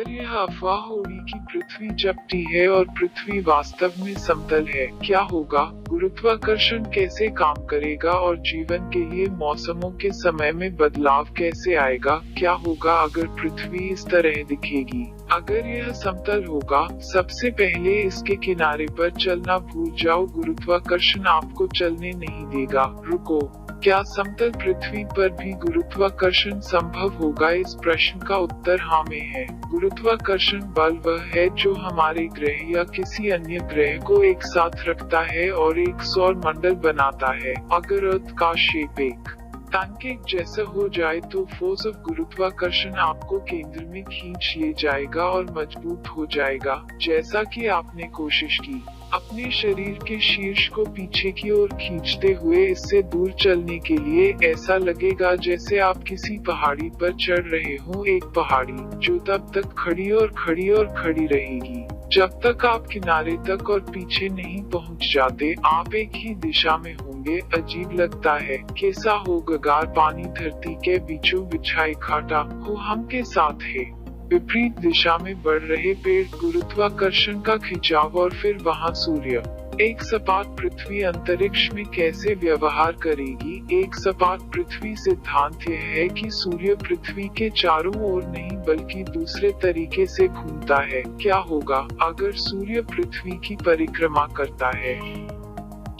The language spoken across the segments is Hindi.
अगर यह अफवाह होगी कि पृथ्वी चपटी है और पृथ्वी वास्तव में समतल है, क्या होगा? गुरुत्वाकर्षण कैसे काम करेगा और जीवन के लिए मौसमों के समय में बदलाव कैसे आएगा? क्या होगा अगर पृथ्वी इस तरह दिखेगी? अगर यह समतल होगा, सबसे पहले इसके किनारे पर चलना भूल जाओ। गुरुत्वाकर्षण आपको चलने नहीं देगा। रुको, क्या समतल पृथ्वी पर भी गुरुत्वाकर्षण संभव होगा? इस प्रश्न का उत्तर हाँ में है। गुरुत्वाकर्षण बल वह है जो हमारे ग्रह या किसी अन्य ग्रह को एक साथ रखता है और एक सौर मंडल बनाता है। अगर अर्थ का शेप एक पैनकेक जैसा हो जाए तो फोर्स ऑफ गुरुत्वाकर्षण आपको केंद्र में खींच ले जाएगा और मजबूत हो जाएगा। जैसा कि आपने कोशिश की अपने शरीर के शीर्ष को पीछे की ओर खींचते हुए इससे दूर चलने के लिए, ऐसा लगेगा जैसे आप किसी पहाड़ी पर चढ़ रहे हो। एक पहाड़ी जो तब तक खड़ी और खड़ी और खड़ी रहेगी जब तक आप किनारे तक और पीछे नहीं पहुंच जाते। आप एक ही दिशा में होंगे। अजीब लगता है। कैसा हो गगार पानी धरती के बीचों बिछा इकट्ठा हो हम के साथ है। विपरीत दिशा में बढ़ रहे पेड़, गुरुत्वाकर्षण का खिंचाव और फिर वहाँ सूर्य। एक सपाट पृथ्वी अंतरिक्ष में कैसे व्यवहार करेगी? एक सपाट पृथ्वी सिद्धांत यह है कि सूर्य पृथ्वी के चारों ओर नहीं बल्कि दूसरे तरीके से घूमता है। क्या होगा अगर सूर्य पृथ्वी की परिक्रमा करता है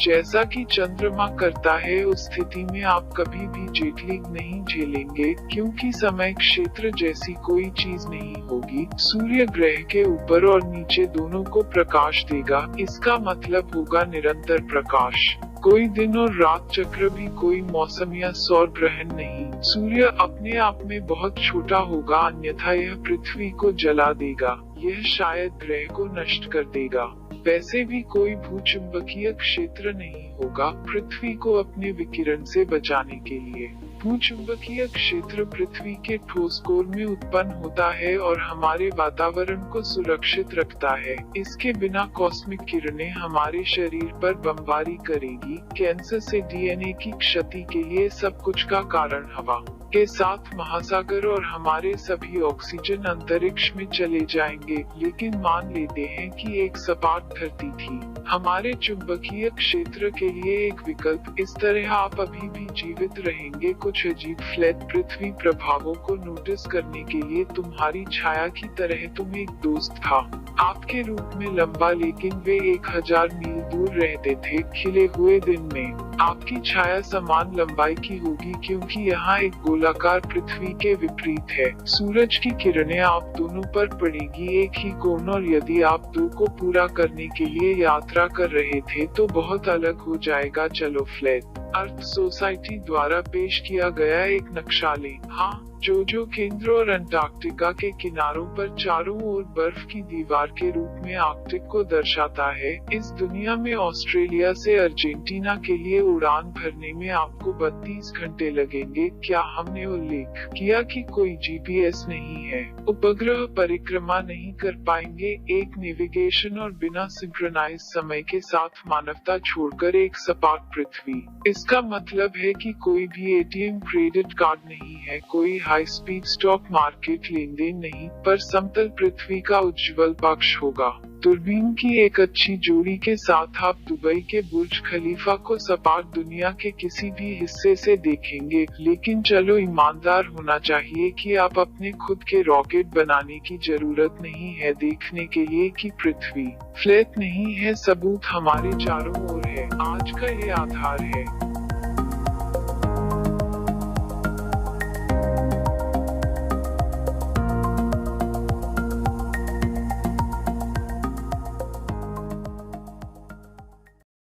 जैसा कि चंद्रमा करता है? उस स्थिति में आप कभी भी जेट लैग नहीं झेलेंगे, क्योंकि समय क्षेत्र जैसी कोई चीज नहीं होगी। सूर्य ग्रह के ऊपर और नीचे दोनों को प्रकाश देगा। इसका मतलब होगा निरंतर प्रकाश। कोई दिन और रात चक्र भी, कोई मौसम या सौर ग्रहण नहीं। सूर्य अपने आप में बहुत छोटा होगा, अन्यथा यह पृथ्वी को जला देगा। यह शायद ग्रह को नष्ट कर देगा। वैसे भी कोई भूचुंबकीय क्षेत्र नहीं होगा पृथ्वी को अपने विकिरण से बचाने के लिए। भूचुंबकीय क्षेत्र पृथ्वी के ठोस कोर में उत्पन्न होता है और हमारे वातावरण को सुरक्षित रखता है। इसके बिना कॉस्मिक किरणें हमारे शरीर पर बमबारी करेगी। कैंसर से डीएनए की क्षति के लिए सब कुछ का कारण हवा के साथ महासागर और हमारे सभी ऑक्सीजन अंतरिक्ष में चले जाएंगे। लेकिन मान लेते हैं कि एक सपाट धरती थी। हमारे चुंबकीय क्षेत्र के लिए एक विकल्प। इस तरह आप अभी भी जीवित रहेंगे। कुछ अजीब फ्लैट पृथ्वी प्रभावों को नोटिस करने के लिए तुम्हारी छाया की तरह तुम एक दोस्त था, आपके रूप में लंबा, लेकिन वे 1000 मील दूर रहते थे। खिले हुए दिन में आपकी छाया समान लंबाई की होगी, क्योंकि यहाँ एक गोलाकार पृथ्वी के विपरीत है। सूरज की किरणें आप दोनों पर पड़ेगी एक ही कोण, और यदि आप दो को पूरा करने के लिए यात्रा कर रहे थे तो बहुत अलग हो जाएगा। चलो फ्लैट अर्थ सोसाइटी द्वारा पेश किया गया एक नक्शा लें। हाँ, जो केंद्र और अंटार्कटिका के किनारों पर चारों ओर बर्फ की दीवार के रूप में आर्कटिक को दर्शाता है। इस दुनिया में ऑस्ट्रेलिया से अर्जेंटीना के लिए उड़ान भरने में आपको 32 घंटे लगेंगे। क्या हमने उल्लेख किया कि कोई जीपीएस नहीं है? उपग्रह परिक्रमा नहीं कर पाएंगे। एक नेविगेशन और बिना सिंक्रोनाइज समय के साथ मानवता छोड़कर एक सपाट पृथ्वी। इसका मतलब है कि कोई भी एटीएम, क्रेडिट कार्ड नहीं है, कोई हाई स्पीड स्टॉक मार्केट लेन देन नहीं, पर समतल पृथ्वी का उज्जवल पक्ष होगा। दूरबीन की एक अच्छी जोड़ी के साथ आप दुबई के बुर्ज खलीफा को सपाट दुनिया के किसी भी हिस्से से देखेंगे। लेकिन चलो ईमानदार होना चाहिए कि आप अपने खुद के रॉकेट बनाने की जरूरत नहीं है देखने के लिए कि पृथ्वी फ्लैट नहीं है। सबूत हमारे चारों ओर है। आज का ये आधार है।